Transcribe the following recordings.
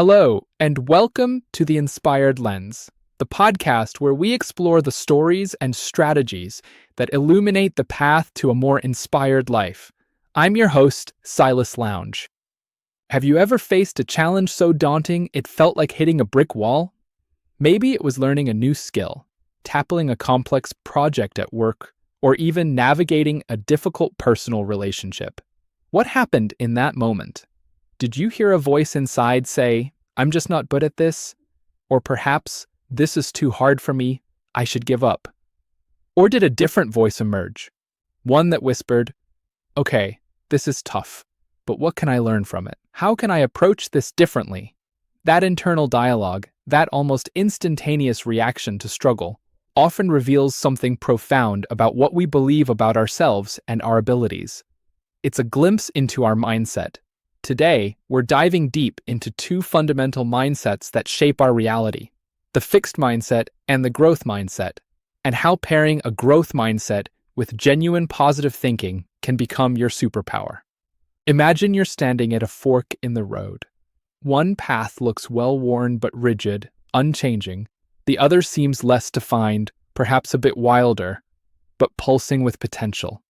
Hello, and welcome to The Inspired Lens, the podcast where we explore the stories and strategies that illuminate the path to a more inspired life. I'm your host, Silas Lounge. Have you ever faced a challenge so daunting it felt like hitting a brick wall? Maybe it was learning a new skill, tackling a complex project at work, or even navigating a difficult personal relationship. What happened in that moment? Did you hear a voice inside say, "I'm just not good at this"? Or perhaps, "This is too hard for me, I should give up"? Or did a different voice emerge? One that whispered, "Okay, this is tough, but what can I learn from it? How can I approach this differently?" That internal dialogue, that almost instantaneous reaction to struggle, often reveals something profound about what we believe about ourselves and our abilities. It's a glimpse into our mindset. Today, we're diving deep into two fundamental mindsets that shape our reality: the fixed mindset and the growth mindset, and how pairing a growth mindset with genuine positive thinking can become your superpower. Imagine you're standing at a fork in the road. One path looks well-worn but rigid, unchanging. The other seems less defined, perhaps a bit wilder, but pulsing with potential.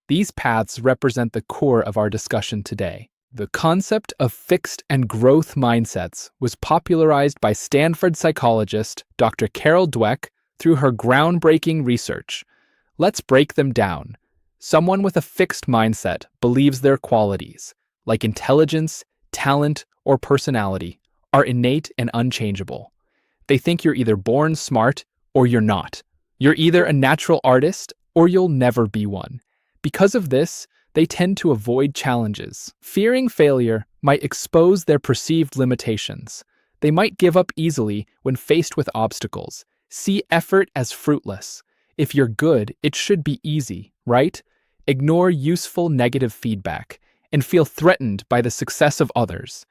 These paths represent the core of our discussion today. The concept of fixed and growth mindsets was popularized by Stanford psychologist Dr. Carol Dweck through her groundbreaking research. Let's break them down. Someone with a fixed mindset believes their qualities, like intelligence, talent, or personality, are innate and unchangeable. They think you're either born smart or you're not. You're either a natural artist or you'll never be one. Because of this, they tend to avoid challenges. Fearing failure might expose their perceived limitations. They might give up easily when faced with obstacles. See effort as fruitless. If you're good, it should be easy, right? Ignore useful negative feedback and feel threatened by the success of others.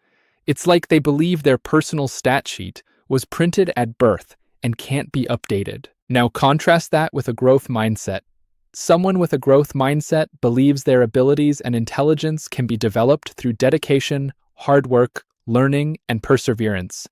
It's like they believe their personal stat sheet was printed at birth and can't be updated. Now contrast that with a growth mindset. Someone with a growth mindset believes their abilities and intelligence can be developed through dedication, hard work, learning, and perseverance.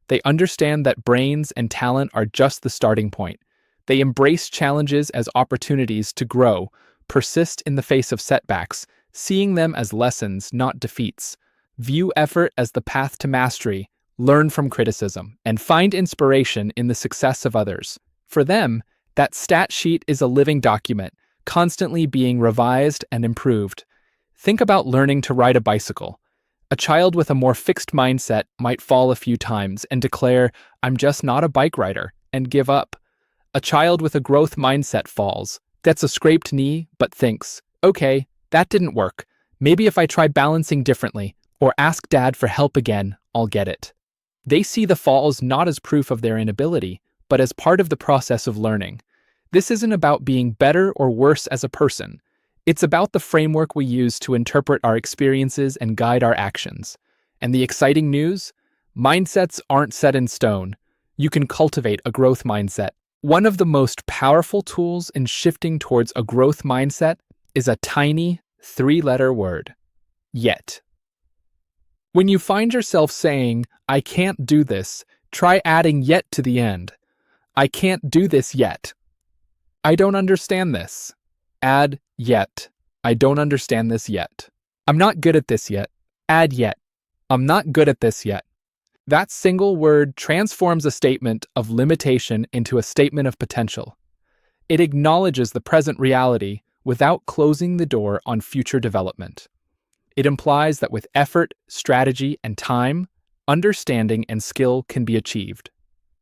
They understand that brains and talent are just the starting point. They embrace challenges as opportunities to grow, persist in the face of setbacks, seeing them as lessons, not defeats. View effort as the path to mastery, learn from criticism, and find inspiration in the success of others. For them, that stat sheet is a living document, constantly being revised and improved. Think about learning to ride a bicycle. A child with a more fixed mindset might fall a few times and declare, "I'm just not a bike rider," and give up. A child with a growth mindset falls, gets a scraped knee, but thinks, "Okay, that didn't work. Maybe if I try balancing differently, or ask Dad for help again, I'll get it." They see the falls not as proof of their inability, but as part of the process of learning. This isn't about being better or worse as a person. It's about the framework we use to interpret our experiences and guide our actions. And the exciting news? Mindsets aren't set in stone. You can cultivate a growth mindset. One of the most powerful tools in shifting towards a growth mindset is a tiny, three-letter word: yet. When you find yourself saying, "I can't do this," try adding "yet" to the end. "I can't do this yet." "I don't understand this." Add "yet." "I don't understand this yet." "I'm not good at this yet." Add "yet." "I'm not good at this yet." That single word transforms a statement of limitation into a statement of potential. It acknowledges the present reality without closing the door on future development. It implies that with effort, strategy, and time, understanding and skill can be achieved.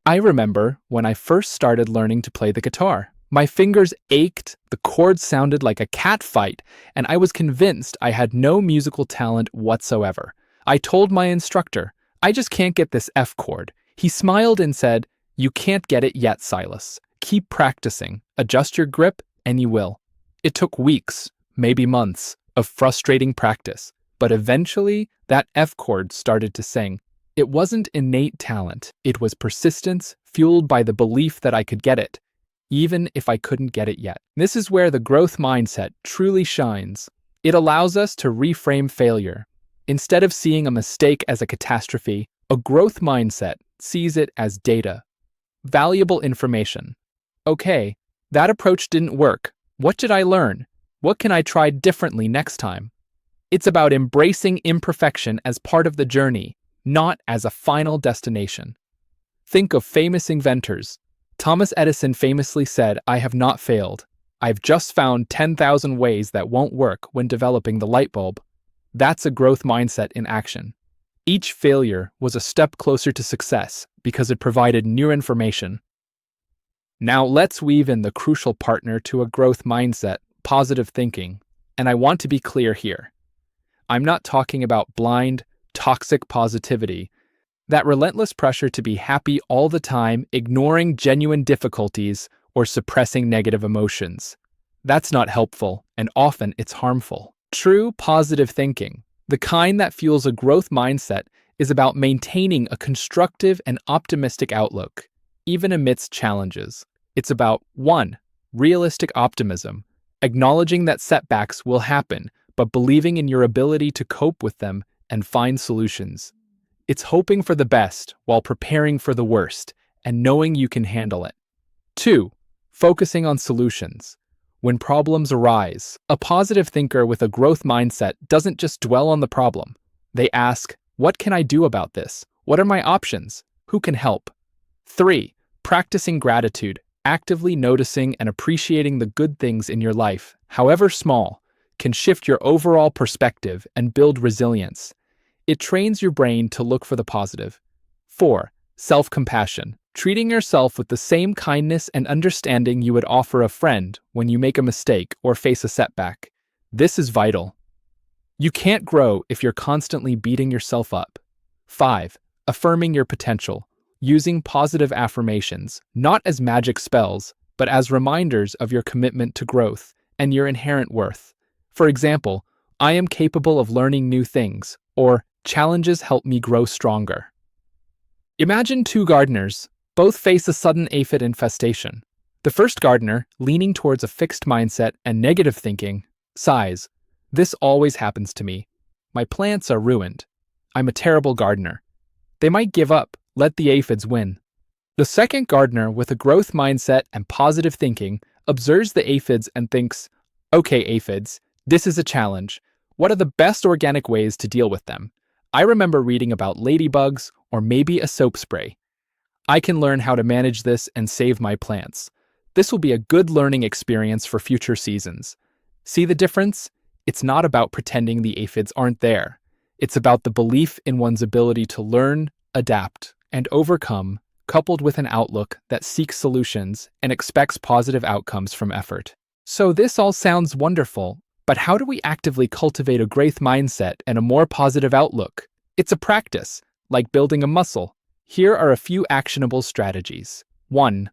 I remember when I first started learning to play the guitar. My fingers ached, the chords sounded like a cat fight, and I was convinced I had no musical talent whatsoever. I told my instructor, "I just can't get this F chord." He smiled and said, "You can't get it yet, Silas. Keep practicing, adjust your grip, and you will." It took weeks, maybe months, of frustrating practice, but eventually that F chord started to sing. It wasn't innate talent, it was persistence fueled by the belief that I could get it, even if I couldn't get it yet. This is where the growth mindset truly shines. It allows us to reframe failure. Instead of seeing a mistake as a catastrophe, A growth mindset sees it as data, valuable information. Okay, that approach didn't work. What did I learn? What can I try differently next time? It's about embracing imperfection as part of the journey, not as a final destination. Think of famous inventors. Thomas Edison famously said, "I have not failed. I've just found 10,000 ways that won't work when developing the light bulb." That's a growth mindset in action. Each failure was a step closer to success because it provided new information. Now let's weave in the crucial partner to a growth mindset, positive thinking. And I want to be clear here. I'm not talking about blind, toxic positivity, that relentless pressure to be happy all the time, ignoring genuine difficulties or suppressing negative emotions. That's not helpful, and often it's harmful. True positive thinking, the kind that fuels a growth mindset, is about maintaining a constructive and optimistic outlook, even amidst challenges. It's about 1. Realistic optimism, acknowledging that setbacks will happen, but believing in your ability to cope with them and find solutions. It's hoping for the best while preparing for the worst and knowing you can handle it. 2. Focusing on solutions. When problems arise, a positive thinker with a growth mindset doesn't just dwell on the problem. They ask, what can I do about this? What are my options? Who can help? 3. Practicing gratitude, actively noticing and appreciating the good things in your life, however small, can shift your overall perspective and build resilience. It trains your brain to look for the positive. 4. Self-compassion, treating yourself with the same kindness and understanding you would offer a friend when you make a mistake or face a setback. This is vital. You can't grow if you're constantly beating yourself up. 5. Affirming your potential, using positive affirmations, not as magic spells, but as reminders of your commitment to growth and your inherent worth. For example, I am capable of learning new things, or challenges help me grow stronger. Imagine 2 gardeners. Both face a sudden aphid infestation. The first gardener, leaning towards a fixed mindset and negative thinking, sighs, "This always happens to me. My plants are ruined. I'm a terrible gardener." They might give up, let the aphids win. The second gardener, with a growth mindset and positive thinking, observes the aphids and thinks, "Okay, aphids, this is a challenge. What are the best organic ways to deal with them? I remember reading about ladybugs or maybe a soap spray. I can learn how to manage this and save my plants. This will be a good learning experience for future seasons." See the difference? It's not about pretending the aphids aren't there. It's about the belief in one's ability to learn, adapt, and overcome, coupled with an outlook that seeks solutions and expects positive outcomes from effort. So this all sounds wonderful, but how do we actively cultivate a growth mindset and a more positive outlook? It's a practice, like building a muscle. Here are a few actionable strategies. 1.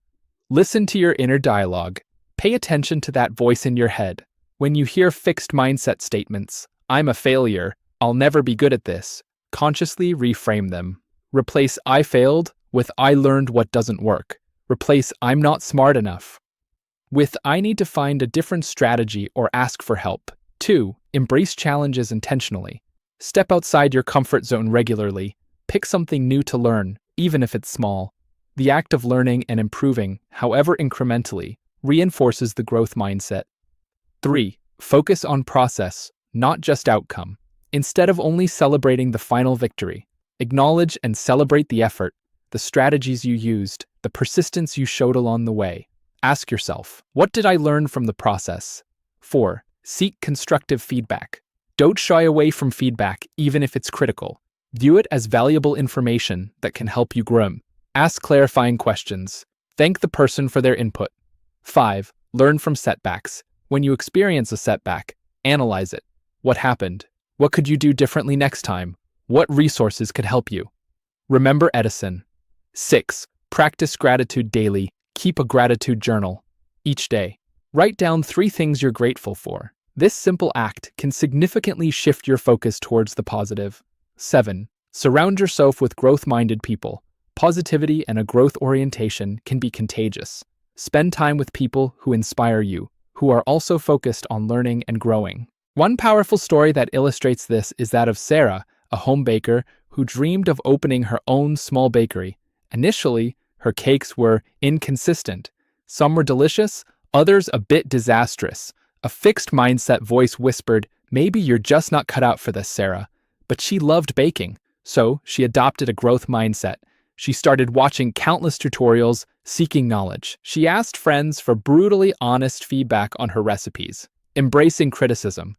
Listen to your inner dialogue. Pay attention to that voice in your head. When you hear fixed mindset statements, "I'm a failure," "I'll never be good at this," consciously reframe them. Replace "I failed" with "I learned what doesn't work." Replace "I'm not smart enough" with "I need to find a different strategy or ask for help." 2. Embrace challenges intentionally. Step outside your comfort zone regularly. Pick something new to learn, even if it's small. The act of learning and improving, however incrementally, reinforces the growth mindset. 3. Focus on process, not just outcome. Instead of only celebrating the final victory, acknowledge and celebrate the effort, the strategies you used, the persistence you showed along the way. Ask yourself, what did I learn from the process? 4. Seek constructive feedback. Don't shy away from feedback, even if it's critical. View it as valuable information that can help you grow. Ask clarifying questions. Thank the person for their input. 5. Learn from setbacks. When you experience a setback, analyze it. What happened? What could you do differently next time? What resources could help you? Remember Edison. 6. Practice gratitude daily. Keep a gratitude journal. Each day, write down 3 things you're grateful for. This simple act can significantly shift your focus towards the positive. 7. Surround yourself with growth-minded people. Positivity and a growth orientation can be contagious. Spend time with people who inspire you, who are also focused on learning and growing. One powerful story that illustrates this is that of Sarah, a home baker who dreamed of opening her own small bakery. Initially, her cakes were inconsistent. Some were delicious, others a bit disastrous. A fixed mindset voice whispered, "Maybe you're just not cut out for this, Sarah." But she loved baking, so she adopted a growth mindset. She started watching countless tutorials, seeking knowledge. She asked friends for brutally honest feedback on her recipes, embracing criticism.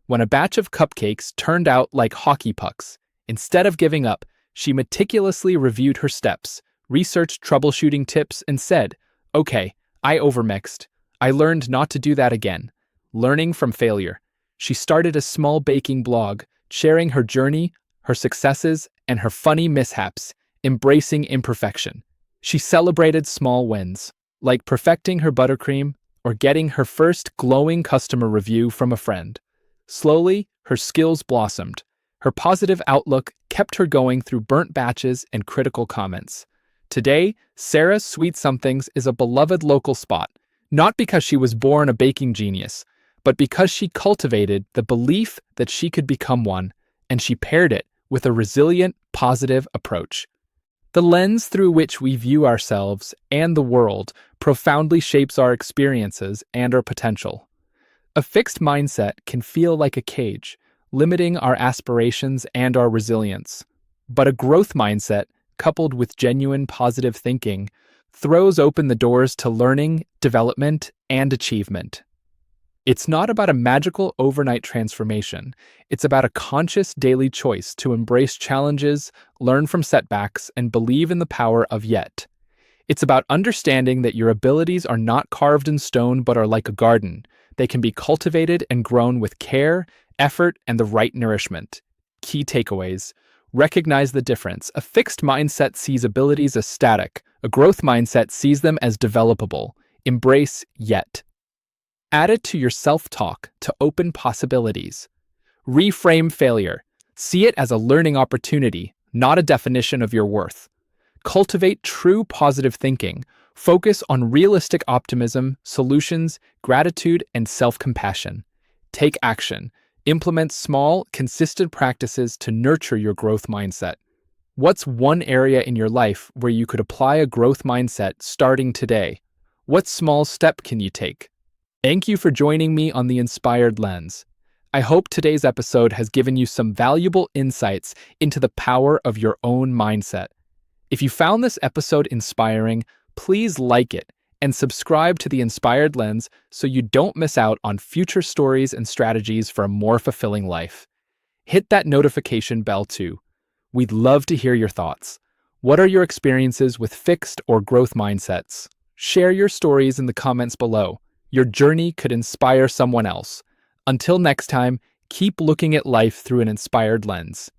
When a batch of cupcakes turned out like hockey pucks, instead of giving up, she meticulously reviewed her steps, researched troubleshooting tips, and said, "Okay, I overmixed. I learned not to do that again." Learning from failure, she started a small baking blog, sharing her journey, her successes, and her funny mishaps, embracing imperfection. She celebrated small wins, like perfecting her buttercream or getting her first glowing customer review from a friend. Slowly, her skills blossomed. Her positive outlook kept her going through burnt batches and critical comments. Today, Sarah's Sweet Somethings is a beloved local spot, not because she was born a baking genius, but because she cultivated the belief that she could become one, and she paired it with a resilient, positive approach. The lens through which we view ourselves and the world profoundly shapes our experiences and our potential. A fixed mindset can feel like a cage, limiting our aspirations and our resilience. But a growth mindset, coupled with genuine positive thinking, throws open the doors to learning, development, and achievement. It's not about a magical overnight transformation. It's about a conscious daily choice to embrace challenges, learn from setbacks, and believe in the power of yet. It's about understanding that your abilities are not carved in stone but are like a garden. They can be cultivated and grown with care, effort, and the right nourishment. Key takeaways. Recognize the difference. A fixed mindset sees abilities as static. A growth mindset sees them as developable. Embrace yet. Add it to your self-talk to open possibilities. Reframe failure. See it as a learning opportunity, not a definition of your worth. Cultivate true positive thinking. Focus on realistic optimism, solutions, gratitude, and self-compassion. Take action. Implement small, consistent practices to nurture your growth mindset. What's one area in your life where you could apply a growth mindset starting today? What small step can you take? Thank you for joining me on the Inspired Lens. I hope today's episode has given you some valuable insights into the power of your own mindset. If you found this episode inspiring, please like it and subscribe to the Inspired Lens so you don't miss out on future stories and strategies for a more fulfilling life. Hit that notification bell too. We'd love to hear your thoughts. What are your experiences with fixed or growth mindsets? Share your stories in the comments below. Your journey could inspire someone else. Until next time, keep looking at life through an inspired lens.